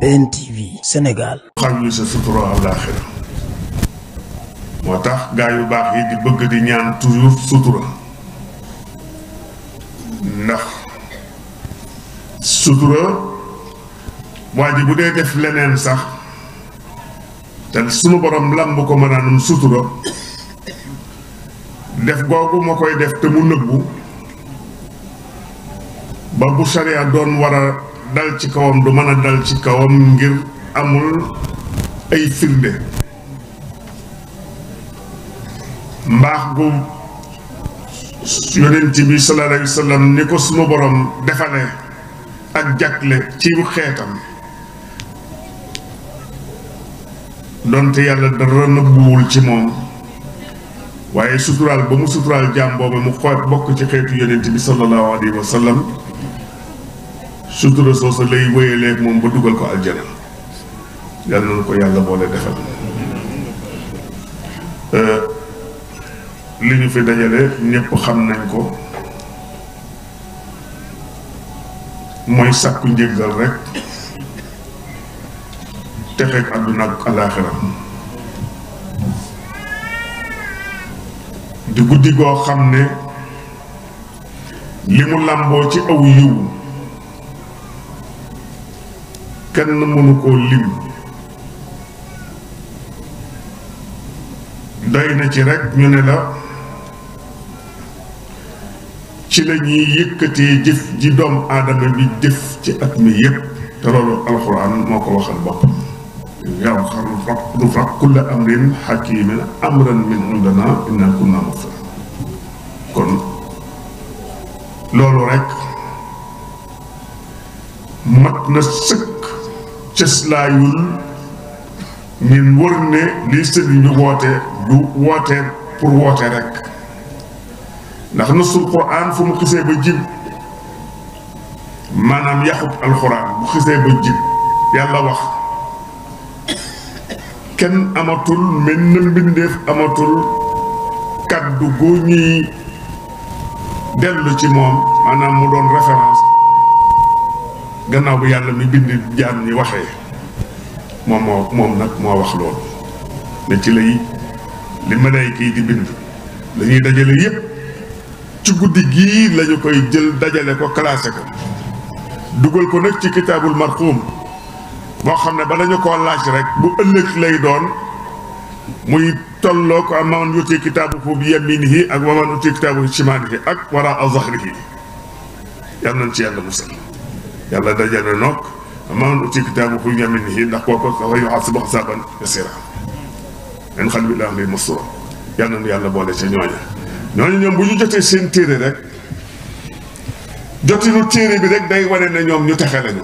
BNTV Sénégal. xam ñu sa sutura àllaaxira moo tax gaa yu baax yi di bëgg di ñaan toujours sutura ndax sutura waa ji bu dee def leneen sax te sunu borom lamb ko mënaanum sutura def googu ma koy def te mu nëbbu ba bu sariya doon war a dal ci kawam du mën a dal ci kawam ngir amul ay firnde mbaax gu yonent bi sallallahu alayhi wa sallam ni ko sunu borom defale ak jagle ci xeetam donte yàlla dara nëbbuwul ci moom waaye suturaal ba mu suturaal jaam boobu mu xoot bokk ci xeetu yonent bi sallallahu alayhi wa sallam sutura soosa lay wéyaleeg moom ba dugal ko aljana yàlla na ko yàlla boole defal li ñu fi dajale ñépp xam nañ ko mooy sàkku njéggal rekk texeeg àdduna ak alaaxira di guddi goo xam ne li mu làmboo ci aw yiw kenn mënu koo lim doy na ci rekk ñu ne la ci la ñuy yëkkatee jëf ji doom aadama bi jëf ci at mi yépp te loolu alxuraan moo ko waxal bopp yow xam fa kulla amrin hakimin amran min indana inna kunna mursalin kon loolu rekk mat na sëkk cëslaayul ñun wër ne lii sëriñ bi woote du woote pour woote rekk ndax nasul Quraan fu mu xisee ba jib maanaam yaxub alxuraan bu xisee ba jib yàlla wax kenn amatul mel na mbindeef amatul kàddu gu ñuy dellu ci moom maanaam mu doon référence gannaaw bu yàlla mi bind jaam ñi waxee moom nag moo wax loolu ne ci lay li malaayika yi di bind lañuy dajale yépp ci guddi gii lañu koy jël dajale ko classé ko dugal ko nag ci kitaabul marquum moo xam ne ba dañu koo laaj rek bu ëllëg lay doon muy tolloo ko am man yuti kitaabuhu bi yaminihi ak wa man yuti kitaabuhu bi shimaalihi ak waraa zahrihi yal nañ ci yàlla musal yàlla dajale noog man uti kitaabuhu bi yaminihi ndax kooku dafa yuhaasabu hisaaban yasiira min qalbin laa ilaaha masruur yal nañu yàlla boole ca ñooñu ñoom bu ñu jotee seen téere rek jotinu téere bi rek day wane ne ñoom ñu texe lañu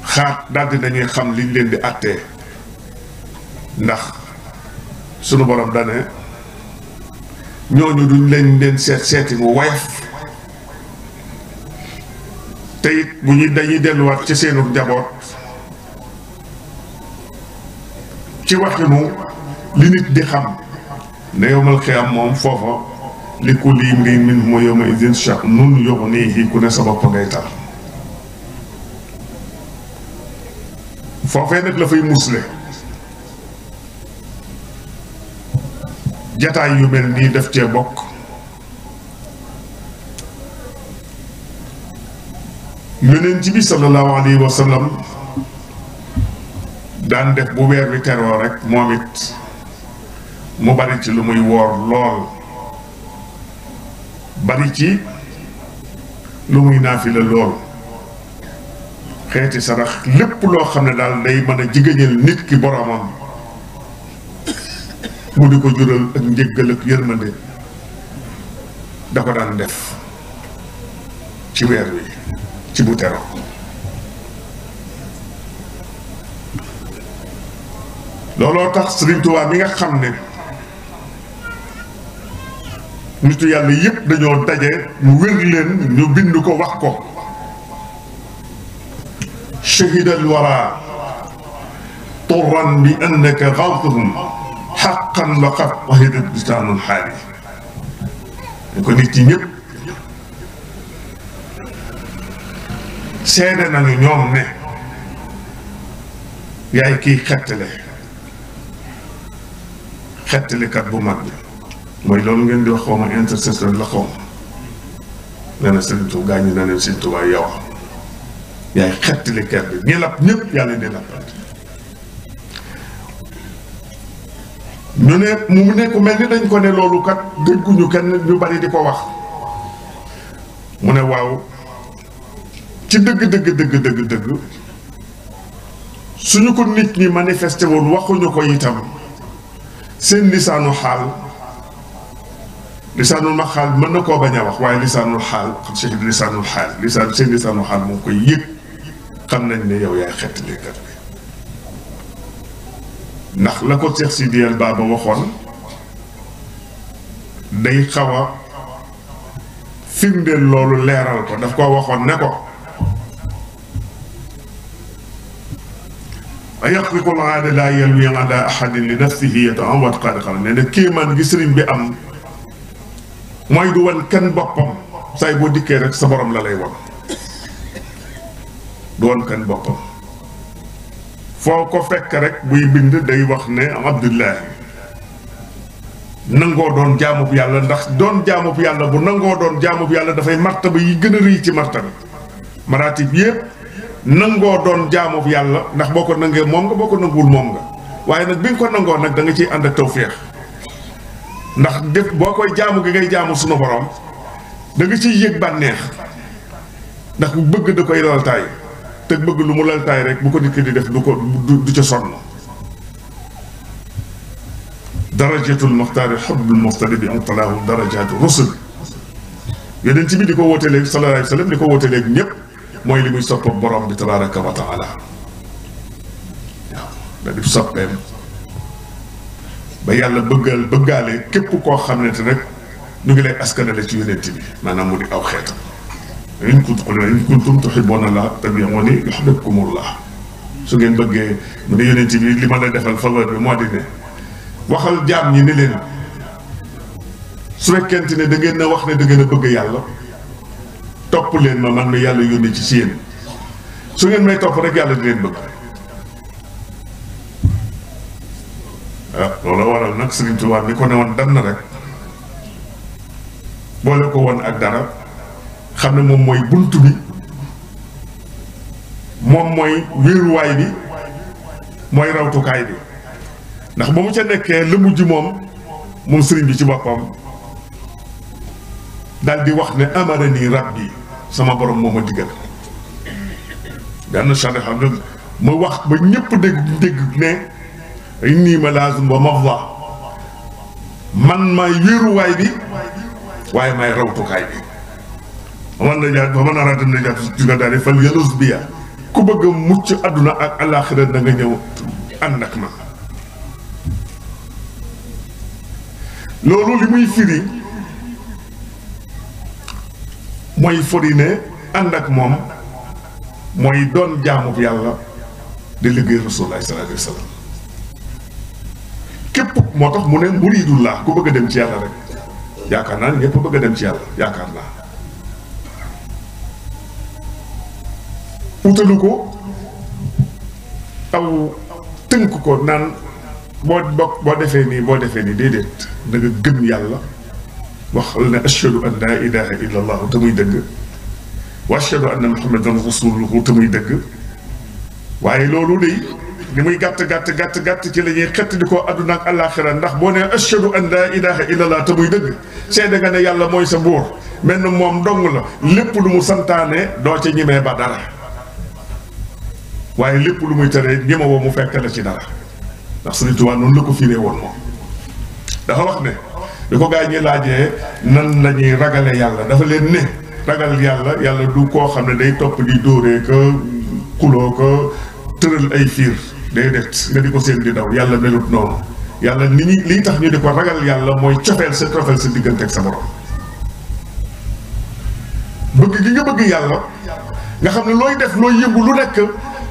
xaat daldi nañuy xam liñ leen di àttee ndax sunu borom dane ñooñu duñ leen seeti mu woyof te it bu ñu dañuy delluwaat ci seenu njaboot ci waxinu li nit di xam ne yowmal xiyaam moom foofa li kulli imri'in minhum yawma idin sha'nun yughnihi ku ne sa bopp ngay tar foofee nag la fay musle jataay yu mel nii def cee bokk yonent bi sallallahu alayhi wa sallam daan def bu weer wi teroo rek moom it mu bari ci lu muy woor lool bari ci lu muy naafila lool xeeti sarax lépp loo xam ne daal day mën a jigéñal nit ki boromam mu di ko jural ak njëggal ak yërmande da ko daan def ci weer wi ci bu tero looloo tax Sëriñ Tuubaa mi nga xam ne nitu yàlla yépp dañoo daje mu wér leen ñu bind ko wax ko shahidal wara turan bi annaka gawtuhum xaqan laqad wahidat lisaanul xaali ko nit ñi ñépp seede nañu ñoom ne yaay kii xettalikat bu mag bi mooy loolu ngeen di wax xaw ma intercesseur la xaw ma nee na Sëriñ Tuubaa gaañu na leen Sëriñ Tuubaa yow yaay xettalikat bi ñi lapp ñëpp yàlla di lappal ñu ne mu nekk mel ni dañ ko ne loolu kat dégguñu kenn ñu bari di ko wax mu ne waaw ci dëgg suñu ko nit ñi manifesté woon waxuñu ko itam seen lisaanu xaal lisaanul ma xaal mën na koo bañ a wax waaye lisaanul xaal seen lisaanul xaal moo koy yëg xam nañ ne yow yaay xettalikat bi ndax la ko Cheikh Sidi El Baba waxoon day xaw a firndeel loolu leeral ko daf koo waxoon ne ko a yaqriqul aada laa yalwi ala ahadin li nafsihi yataawat xaaliqan ne ne kéemaan gi sëriñ bi am mooy du wan kenn boppam saay boo dikkee rek sa borom la lay wan du wan kenn boppam foo ko fekk rek buy bind day wax ne Abdullahi nangoo doon jaamub yàlla ndax doon jaamub yàlla bu nangoo doon jaamub yàlla dafay martaba yi gën a rëy ci martaba maratib yépp nangoo doon jaamub yàlla ndax boo ko nangee moom nga boo ko nanguwul moom nga waaye nag bi nga ko nangoo nag da nga ciy ànd ak tawféex ndax def boo koy jaamu gi ngay jaamu sunu borom da nga ciy yëg bànneex ndax bu bëgg da koy laltaay te bëgg lu mu laltaay rek bu ko nit ki di def du ca sonn darajatul muxtaari xubbul muxtari bi amtalaahu darajaatu rusul yonent bi di ko woote léegi sallallahu alayhi wa sallam di ko woote léegi ñëpp mooy li muy sopp borom bi tabaraka wa taala waaw da di soppeem ba yàlla bëggaale képp koo xam ne te rek ñu ngi lay askanale ci yonent bi maanaam mu di aw xeetam in kuntum tuhibbuuna llaaha fattabi'uunii yuhbibkumullaah su ngeen bëggee mu ne yonent bi li ma la defal faveur bi moo di ne waxal jaam ñi ne leen su fekkente ne da ngeen a wax ne da ngeen a bëgg yàlla topp leen ma man mi yàlla yónni ci yéen su ngeen may topp rek yàlla di leen bëgg ah loolu waral nag Sëriñ Tuubaa mi ko ne woon dan na rek boole ko woon ak dara xam ne moom mooy bunt bi moom mooy wéeruwaay bi mooy rawtukaay bi ndax ba mu ca nekkee la mujj moom sëriñ bi ci boppam daal di wax ne amarani rabbi sama borom moo ma digal benn chane xam ne ma wax ba ñëpp dégg ne inni malaazim wa mafza man maay wéeruwaay bi waaye maay rawtukaay bi man na jaar ba mën a ratam na jaar ci nga daal fal yalus biya ku bëgg a mucc àdduna ak àllaaxira da nga ñëw ànd ak ma loolu li muy firi mooy fori ne ànd ak moom mooy doon jaamub yàlla di liggéey Rasulullah sallallahu alayhi wa sallam képp moo tax mu ne muridullah ku bëgg a dem ci yàlla rek yaakaar naa ñëpp bëgg a dem ci yàlla yaakaar naa utalu ko aw tënk ko naan boo defee nii déedéet da nga gëm yàlla wax ne ashhadu an laa ilaha illa allah te muy dëgg wa ashhadu anna muhammadan rasuluhu te muy dëgg waaye loolu day li muy gàtt ci la ñuy xett di ko àdduna ak àllaaxira ndax boo nee ashhadu an laa ilaha illa allah te muy dëgg seede nga ne yàlla mooy sa buur mel na moom dong la lépp lu mu santaane doo ca ñemee ba dara waaye lépp lu muy tere ñema woo mu fekk la ci dara ndax Sëriñ Tuubaa noonu la ko firee woon moom dafa wax ne di ko gaa ñi laajee nan la ñuy ragale yàlla dafa leen ne ragal yàlla du koo xam ne day topp di dóoree ka xuloo ko tëral ay fiir day det nga di ko seen di daw yàlla melut noonu yàlla nit ñi lii tax ñu di ko ragal yàlla mooy cofeel sa diggante ak sa borom bëgg gi nga bëgg yàlla nga xam ne looy def looy yëngu lu nekk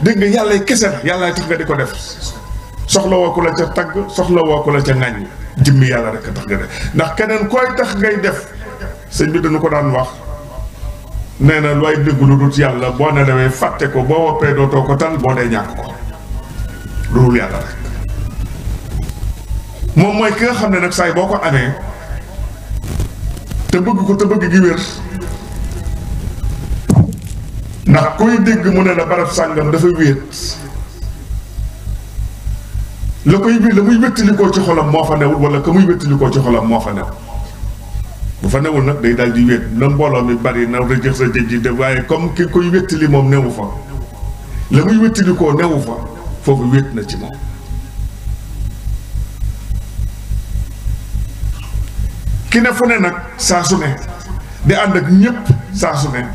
dégg nga yàlla kese la yàlla tax nga di ko def soxla woo ko la ca tagg soxla woo ko la ca ŋàññ jëmmi yàlla rek tax nga def ndax keneen koy tax ngay def sëñ bi dañu ko daan wax nee na looy dégg lu dul yàlla boo nelawee fàtte ko boo woppee dootoo ko tal boo dee ñàkk ko loolu yàlla rek moom mooy ki nga xam ne nag saay boo ko amee te bëgg ko te bëgg gi wér ndax koy dégg mu ne la barab sàngam dafa wéet la muy wéttalikoo ci xolam moo fa newul wala ka muy wéttalikoo ci xolam moo fa new bu fa newul nag day daal di wéet na mbooloo mi bari na rëjëx sa jëj ji def waaye comme ki koy wéttali moom newu fa la muy wéttalikoo newu fa foofu wéet na ci moom ki ne fu ne nag saa su ne di ànd ak ñépp saa su ne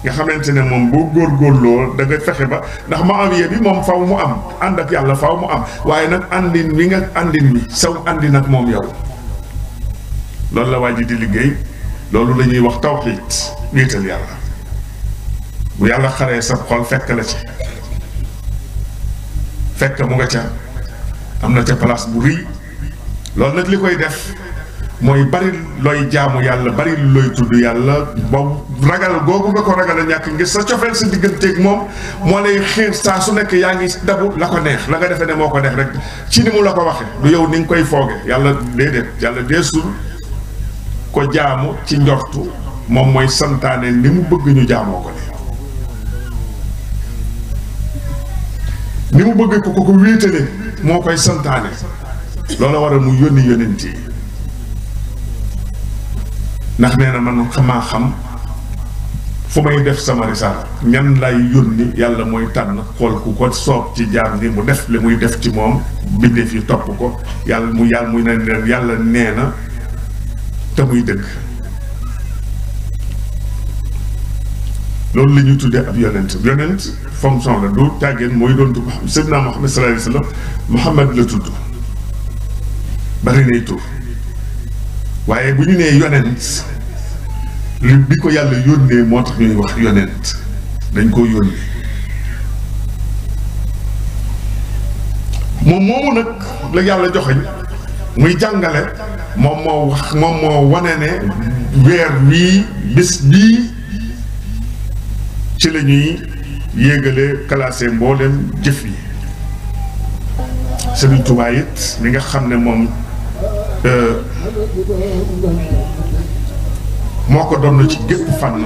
nga xamante ne moom boo góorgóorloo da nga fexe ba ndax maawiya bi moom faw mu am ànd ak yàlla faw mu am waaye nag àndin wi nga àndin wi saw àndin ak moom yow loolu la waa ji di liggéey loolu la ñuy wax tawxiid wéetal yàlla bu yàlla xaree sa xol fekk la ci fekk mu nga ca am na ca place bu rëy loolu nag li koy def mooy bari looy jaamu yàlla bari looy tudd yàlla boobu ragal googu nga ko ragal a ñàkk ngir sa cofeel sa digganteeg moom moo lay xiir saa su nekk yaa ngi dabu la ko neex la nga defee ne moo ko neex rek ci ni mu la ko waxe du yow ni nga koy fooge yàlla déedéet yàlla deesul ko jaamu ci njortu moom mooy santaane ni mu bëgg ñu jaamoo ko ni mu bëgg ko ko wéetale moo koy santaane loola war a mu yónni yónent yi ndax nee na man xamaa xam fu may def sama risaala ñan lay yónni yàlla mooy tànn xool ku ko soob ci jaam ni mu def li muy def ci moom bindeef yi topp ko yàlla muy ne leen yàlla nee na te muy dëgg loolu la ñuy tuddee ab yonent fonction la du tàggeen mooy doon tudd Seydina Muhammad sallallahu alayhi wa sallam Muhammad la tudd bari nay tur waaye bu ñu nee yonent li bi ko yàlla yónnee moo tax ñuy wax yonent dañ koo yónnee moom moomu nag la yàlla joxeñ muy jàngale moom moo wane ne weer wii bis bii ci la ñuy yéegale classé mboolem jëf yi Sëriñ Tuubaa it mi nga xam ne moom moo ko doon ci gépp fànn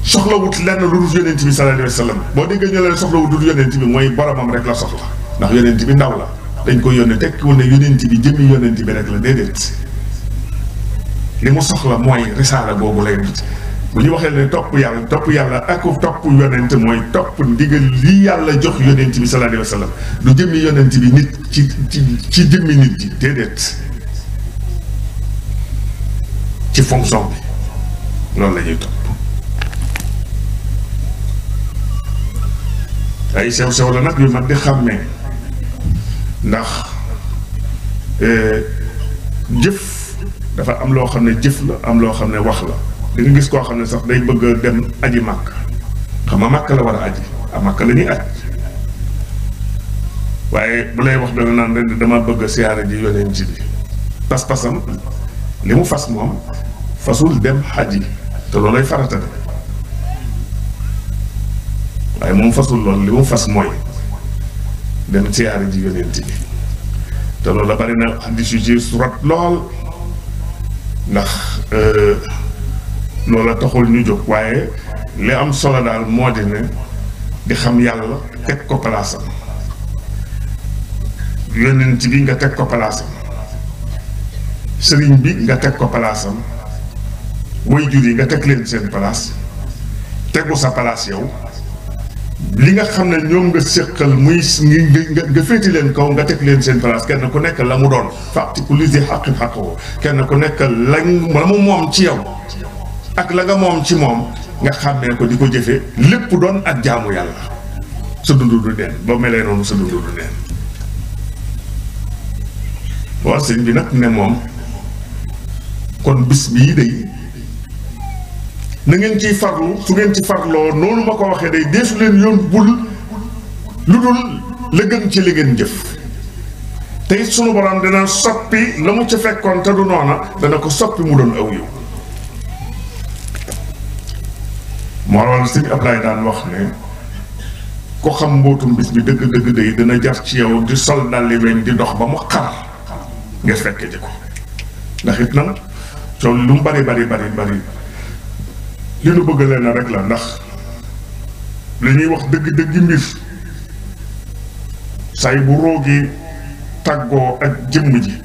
soxlawut lenn lu dul yonent bi sallallahu alayhi wa sallam boo déggee ñu leen soxlawut lu dul yonent bi mooy boromam rek la soxla ndax yonent bi ndaw la dañ ko yónnee tekkiwul ne yonent bi jëmmi yonent bi rek la déedéet li mu soxla mooy risaala boobu lay nit bu ñu waxee ne topp yàlla ak topp yonent mooy topp ndigal li yàlla jox yonent bi sallallahu alayhi wa sallam du jëmmi yonent bi nit ci jëmmi nit ji déedéet ci fonction bi loolu la ñuy topp ay sew-sew la nag yu mat di xàmmee ndax jëf dafa am loo xam ne jëf la am loo xam ne wax la di nga gis koo xam ne sax day bëgg a dem aji màkk xam nga màkk la war a aji màkk la ñuy aj waaye bu lay wax dana naan ren dama bëgg a siyaare ji yonent bi pas-pasam li mu fas moom fasul dem xaj yi te loolay farata de waaye moom fasul loolu li mu fas mooy dem siyaare ji yonent bi te loolu la bari na xaddis yu ci surat lool ndax loola taxul ñu jóg waaye li am solo daal moo di ne di xam yàlla teg ko palaasam yonent bi nga teg ko palaasam sëriñ bi nga teg ko palaasam waajur yi nga teg leen seen palaas tegu sa palaas yow li nga xam ne ñoom nga séqal muy nga féeti leen kaw nga teg leen seen place kenn ku nekk la mu doon fàtti ku lisi xaqin xaqoo kenn ku nekk la mu moom ci yow ak la nga moom ci moom nga xàmmee ko di ko jëfe lépp doon ak jaamu yàlla sa dundu du neen ba melee noonu sa dundu du neen waaw sëñ bi nag ne moom kon bis bii day na ngeen ciy farlu su ngeen ci farloo noonu ma ko waxee day deesu leen yóbbul lu dul la gën ci li ngeen jëf te it sunu borom dana soppi la mu ca fekkoon te du noona dana ko soppi mu doon aw yiw moo waral sëñ Ablaye daan wax ne ko xam mbootum bis bi dëgg-dëgg day dina jar ci yow di sol dalli weñ di dox ba mu xar nga fekke ji ko ndax it nag coow lu mu bari li nu bëgg leen rek la ndax li ñuy wax dëgg-dëgg mbir say bu roogi tàggoo ak jëmm ji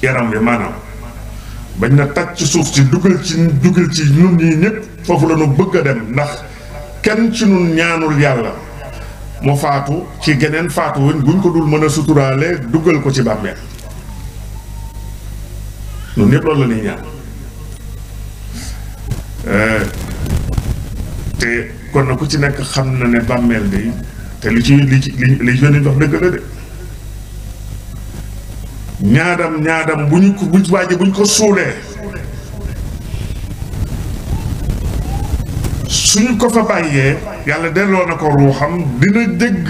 yaram bi maanaam bañ na tàcc ci suuf si dugal ci ñun ñii ñëpp foofu la nu bëgg a dem ndax kenn ci nun ñaanul yàlla mu faatu ci geneen faatu wuñ buñ ko dul mën a suturaale dugal ko ci bàmmeel ñun ñëpp loolu la ñuy ñaan te kon na ku ci nekk xam na ne bàmmeel day te li yónni wax dëgg la de ñaadam buñ ko suulee suñu ko fa bàyyee yàlla delloo na ko ruuxam dina dégg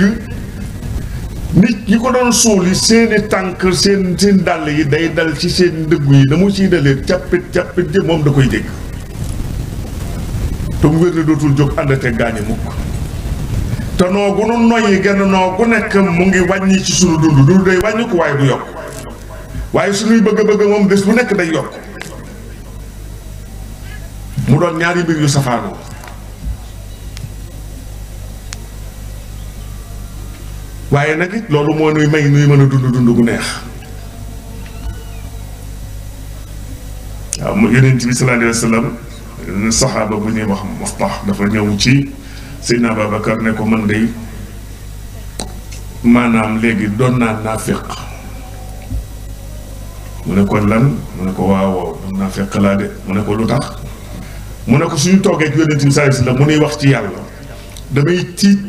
nit ñi ko doon suuli seeni tànk seen dàll yi day dal ci seen ndëggu yi na mu ciy dalee cappit jë moom da koy dégg te mu wér ne dootul jóg àndate gaañi mukk te noo gu nu noyyi genn noo gu nekk mu ngi wàññi ci suñu dund day wàññi ko waaye du yokk waaye suñuy bëgg moom bés bu nekk day yokk mu doon ñaari mbir yu safaanoo waaye nag it loolu moo nuy may nuy mën a dund gu neex waaw mu Yonent bi sallallahu alayhi wa sallam saxaaba bu ñuy wax Mustah dafa ñëw ci Seydina Babacar ne ko man day maanaam léegi doon naa naafiq mu ne ko lan mu ne ko waaw doon naafiq laa de mu ne ko lu tax mu ne ko suñu toogee ak Yonent bi sallallahu alayhi wa sallam mu nuy wax ci yàlla damay tiit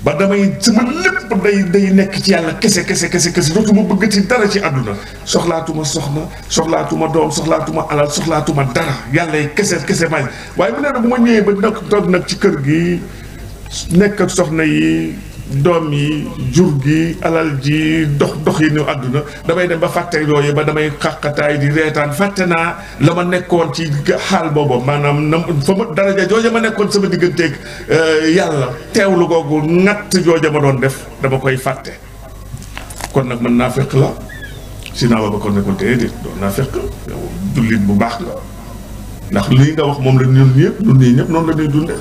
ba damay sama lépp day nekk ci yàlla kese dootuma bëgg ci dara ci àdduna soxlaatuma soxna soxlaatuma doom soxlaatuma alal soxlaatuma dara yàlla yi kese may waaye mu ne nag bu ma ñëwee ba nag toog nag ci kër gi nekk ak soxna yi doom yi jur gi alal ji dox yi ñu àdduna damay dem ba fàtte yooyu ba damay xàqataay di reetaan fàtte naa la ma nekkoon ci xaal boobu maanaam na fa ma daraja jooja ma nekkoon sama digganteeg yàlla teewlu googu natt jooja ma doon def dama koy fàtte kon nag man naa fekk la si naa ba kon ne ko déedéet doon naa fekk yow jullit bu baax la ndax lii nga wax moom la ñun ñëpp noonu la ñuy dundee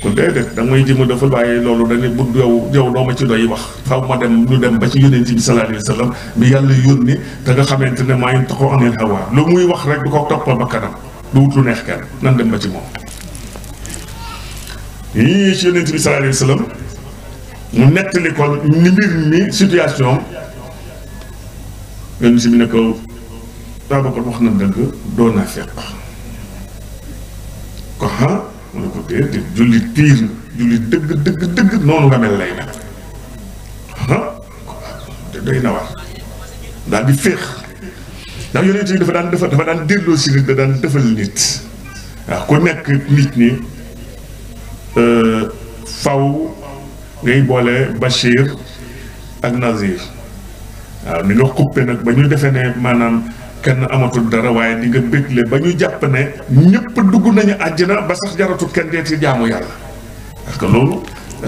kon déedéet da nga may jéem a defal waaye loolu dañuy bëgg yow doo ma ci doy wax faw ma dem ñu dem ba ci Yonent bi sallallahu alayhi wa sallam bi yàlla yónni te nga xamante ne maa ngi taxaw anil hawa lu muy wax rek du ko toppal ba kanam du wut lu neex kenn nan dem ba ci moom. yii ci Yonent bi sallallahu alayhi wa sallam mu nettali ko ni mbir mi situation Yonent bi ne ko Babacar wax na dëgg doo naa fekk ko mu ne ko déedéet jullit piir jullit dëgg noonu nga mel lay mel day na war daal di féex ndax Yonent yi dafa daan delloo si nit da daan defal nit waaw ku nekk nit ñi faw ngay boole Bachir ak Nazir waaw ni nga xuppe nag ba ñu defee ne maanaam kenn amatul dara waaye di nga bégle ba ñu jàpp ne ñëpp dugg nañu àjjana ba sax jaratul kenn dee ci jaamu yàlla parce que loolu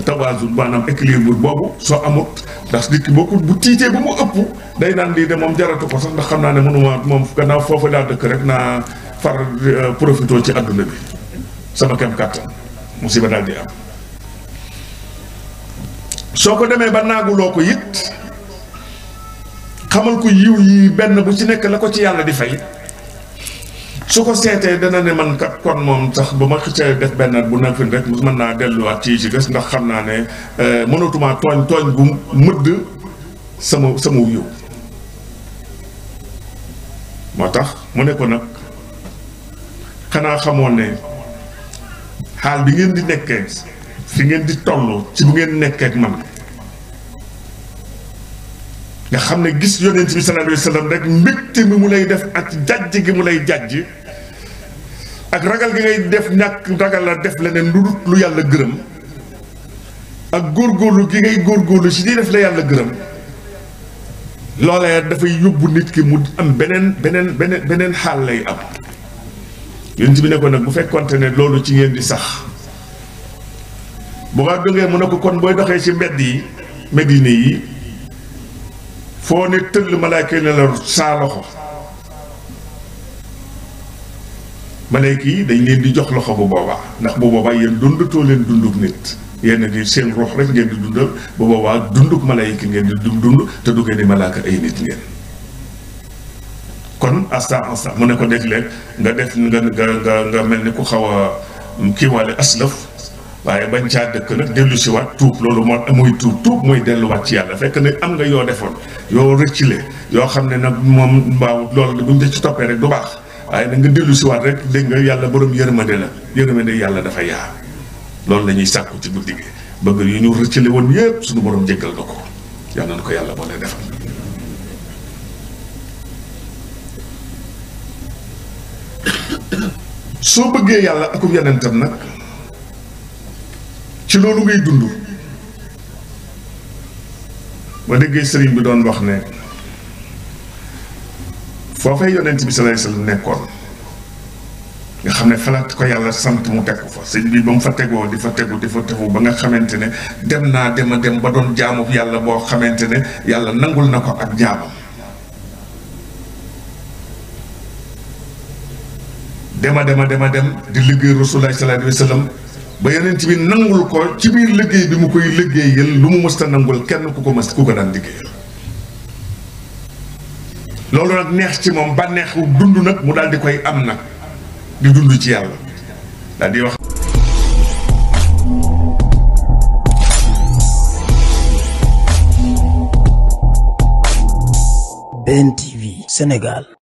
tawaasul maanaam équilibre boobu soo amut ndax nit ki boo ko bu tiitee ba mu ëpp day naan lii de moom jaratu ko sax ndax xam naa ne mënuma moom gannaaw foofu laa dëkk rek naa far profitoo ci àdduna bi sama kem kàttan musiba daal di am soo ko demee ba naaguloo ko it xamal ko yiw yi benn bu ci nekk la ko ci yàlla di fay su ko seetee dana ne man kat kon moom sax ba ma xëccee def benn bu nag fi rek mën naa delluwaat ci des ndax xam naa ne mënatuma tooñ bu mëdd sama yiw moo tax mu ne ko nag xanaa xamoon ne xaal bi ngeen di nekkee fi ngeen di toll ci bu ngeen nekkee ak man nga xam ne gis Yonent bi sallallahu alayhi wa sallam rek mbégte mi mu lay def ak jàjj gi mu lay jàjj ak ragal gi ngay def ñàkk ragal la def leneen lu dul lu yàlla gërëm ak góorgóorlu gi ngay góorgóorlu ci di def la yàlla gërëm loolee dafay yóbbu nit ki mu am beneen xaal lay am yonent bi ne ko nag bu fekkonte ne loolu ci ngeen di sax bu nga jógee mu ne ko kon booy doxee ci mbedd yi Medine yi foo ne tëll malaayka yi ne la saa loxo malaayka yi dañ leen di jox loxo bu boobaa ndax bu boobaa yéen dundatoo leen dunduk nit yéen di seen ruux rek ngeen di dundal bu boobaa dunduk malaayka ngeen di dund te du ngeen di malaaka ay nit ngeen kon asta mu ne ko léeg-léeg nga def nga mel ni ku xaw a kiiwaale aslaf waaye bañ caa dëkk nag dellu si waat tuub loolu mooy tuub mooy delluwaat ci yàlla fekk ne am nga yoo defoon yoo rëccile yoo xam ne nag moom mbaaw loolu buñ de ci toppee rek du baax waaye nag nga dellu si waat rek dégg nga yàlla borom yërmande la yërmande yàlla dafa yaa loolu la ñuy sàkku ci guddi gi bëgg yu ñu rëccile woon yépp suñu borom jéggal na ko yàlla na ko yàlla boole defal soo bëggee yàlla akub yonentam nag ci loolu ngay dund ba déggee sëriñ bi doon wax ne foofee yonent bi sallallahu alayhi wasallam nekkoon nga xam ne falaat ko yàlla sant mu teg ko fa sëñ bi ba mu fa tegoo di fa tegu ba nga xamante ne dem ba doon jaamu yàlla boo xamante ne yàlla nangul na ko ak jaamam dema di liggéey Rasulullah sallallahu alayhi wasallam ba yonent bi nangul ko ci biir liggéey bi mu koy liggéeyal lu mu mësta nangul kenn ku ko daan liggéeyal loolu nag neex ci moom bànneexu dund nag mu daal di koy am nag di dund ci yàlla daal di wax BNTV Sénégal.